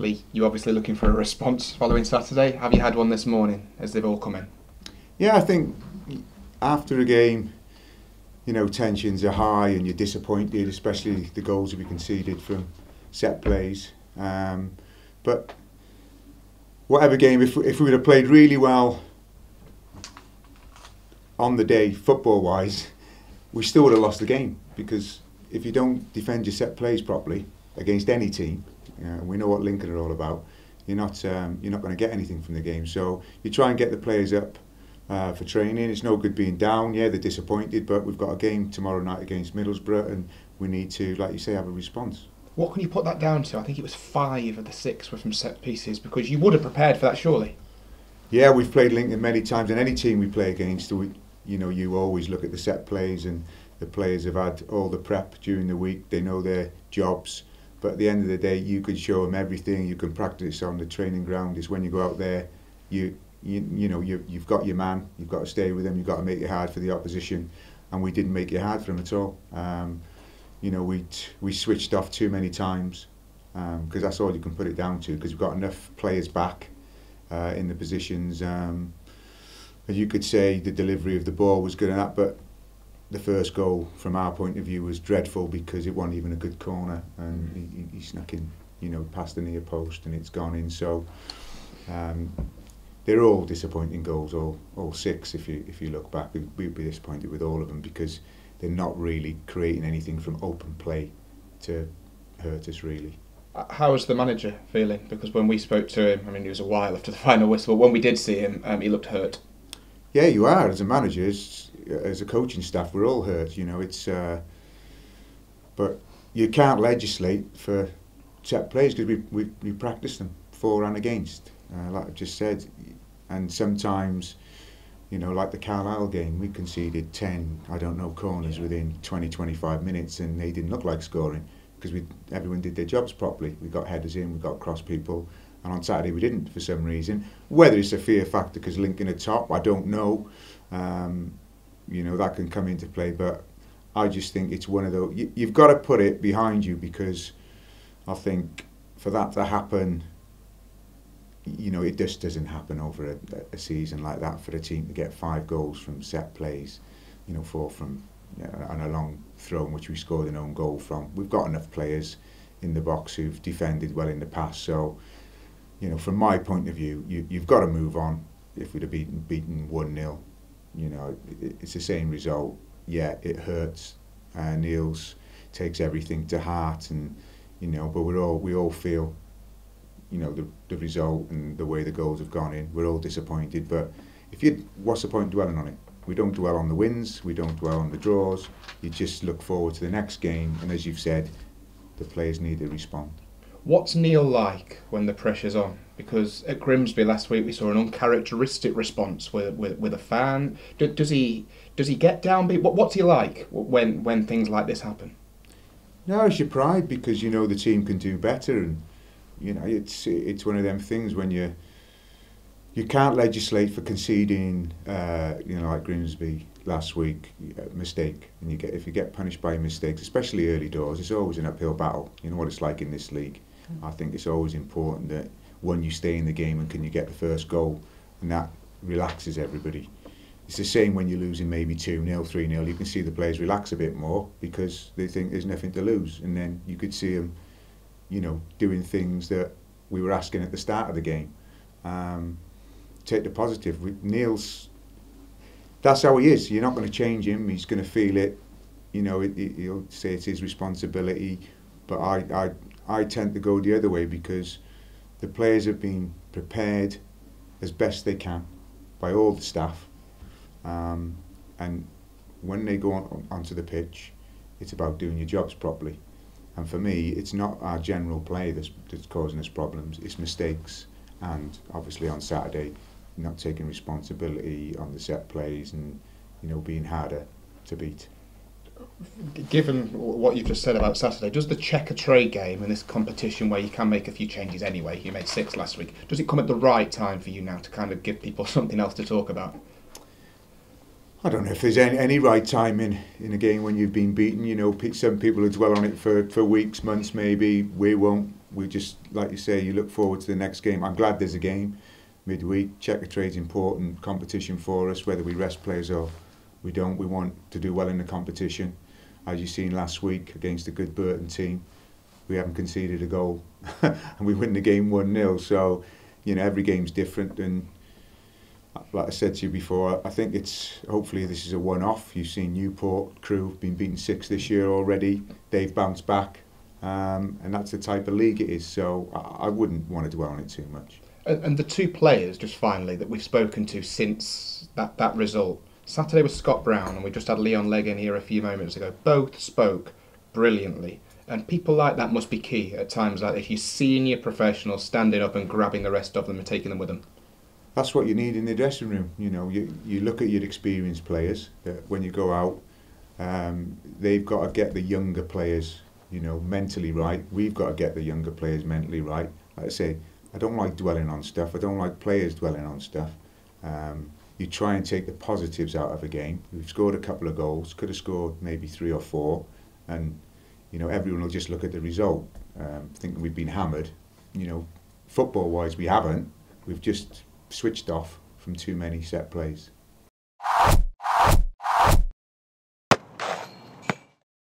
Lee, you're obviously looking for a response following Saturday. Have you had one this morning as they've all come in? Yeah, I think after a game, tensions are high and you're disappointed, especially the goals that we conceded from set plays. But whatever game, if we would have played really well on the day, football-wise, we still would have lost the game, because if you don't defend your set plays properly against any team, we know what Lincoln are all about, you're not going to get anything from the game. So you try and get the players up for training. It's no good being down. Yeah, they're disappointed, but we've got a game tomorrow night against Middlesbrough, and we need to, like you say, have a response. What can you put that down to? I think it was 5 of the 6 were from set pieces, because you would have prepared for that, surely. Yeah, we've played Lincoln many times, and any team we play against, you always look at the set plays, and the players have had all the prep during the week. They know their jobs, but at the end of the day, you could show them everything. You can practice on the training ground. It's when you go out there, you've got your man. You've got to stay with them. You've got to make it hard for the opposition, and we didn't make it hard for them at all. We switched off too many times, because that's all you can put it down to, because we've got enough players back in the positions. As you could say, the delivery of the ball was good and that, but the first goal from our point of view was dreadful, because it wasn't even a good corner, and he snuck in, past the near post, and it's gone in. So they're all disappointing goals, all 6. If you look back, we'd be disappointed with all of them, because they're not really creating anything from open play to hurt us, really. How was the manager feeling? Because when we spoke to him, it was a while after the final whistle, but when we did see him, he looked hurt. Yeah, you are, as a manager, as a coaching staff, we're all hurt. It's but you can't legislate for set plays, because we practice them for and against, like I've just said. And sometimes, like the Carlisle game, we conceded 10 corners within 20-25 minutes, and they didn't look like scoring, because everyone did their jobs properly. We got headers in, we got cross people, and on Saturday we didn't, for some reason. Whether it's a fear factor because Lincoln are top, I don't know. That can come into play, but I just think it's one of those, you've got to put it behind you, because I think for that to happen, it just doesn't happen over a season like that, for a team to get 5 goals from set plays, 4 from and a long throw, which we scored an own goal from. We've got enough players in the box who've defended well in the past. So, from my point of view, you've got to move on. If we'd have beaten 1-0, it's the same result. Yeah, it hurts. Niels takes everything to heart, and but we all feel, the result and the way the goals have gone in. We're all disappointed, but what's the point dwelling on it? We don't dwell on the wins, we don't dwell on the draws. You just look forward to the next game, and as you've said, the players need to respond. What's Neil like when the pressure's on? Because at Grimsby last week we saw an uncharacteristic response with a fan. Does he get downbeat? What's he like when things like this happen? No, it's your pride, because the team can do better, and it's one of them things when you can't legislate for conceding, like Grimsby last week, a mistake, and if you get punished by mistakes, especially early doors, it's always an uphill battle. You know what it's like in this league. I think it's always important that when you stay in the game, and can you get the first goal, and that relaxes everybody. It's the same when you're losing maybe 2-0, 3-0. You can see the players relax a bit more, because they think there's nothing to lose, and then you could see them, doing things that we were asking at the start of the game. Take the positive. With Neil's, that's how he is. You're not going to change him. He's going to feel it. He'll say it's his responsibility. But I tend to go the other way, because the players have been prepared as best they can by all the staff. And when they go onto the pitch, it's about doing your jobs properly. And for me, it's not our general play that's causing us problems. It's mistakes, and obviously on Saturday, not taking responsibility on the set plays, and being harder to beat. Given what you've just said about Saturday, does the checker trade game and this competition, where you can make a few changes anyway, you made 6 last week, does it come at the right time for you now to kind of give people something else to talk about? I don't know if there's any right time in a game when you've been beaten. Some people will dwell on it for weeks, months maybe. We won't. we just, like you say, you look forward to the next game. I'm glad there's a game midweek. Checkatrade's important competition for us, whether we rest players or we don't. We want to do well in the competition. As you've seen last week against a good Burton team, we haven't conceded a goal and we win the game 1-0. So, you know, every game's different, and like I said to you before, I think hopefully this is a one-off. You've seen Newport Crew been beaten 6 this year already. They've bounced back, and that's the type of league it is. So I wouldn't want to dwell on it too much. And the two players, just finally, that we've spoken to since that result. Saturday was Scott Brown, and we just had Leon Legg in here a few moments ago. Both spoke brilliantly. And people like that must be key at times like this. You're senior professionals standing up and grabbing the rest of them and taking them with them. That's what you need in the dressing room. You know, you look at your experienced players. When you go out, they've got to get the younger players, you know, mentally right. We've got to get the younger players mentally right. Like I say, I don't like dwelling on stuff. I don't like players dwelling on stuff. You try and take the positives out of a game. We've scored a couple of goals. Could have scored maybe 3 or 4, and you know, everyone will just look at the result, thinking we've been hammered. You know, football-wise, we haven't. We've just switched off from too many set plays.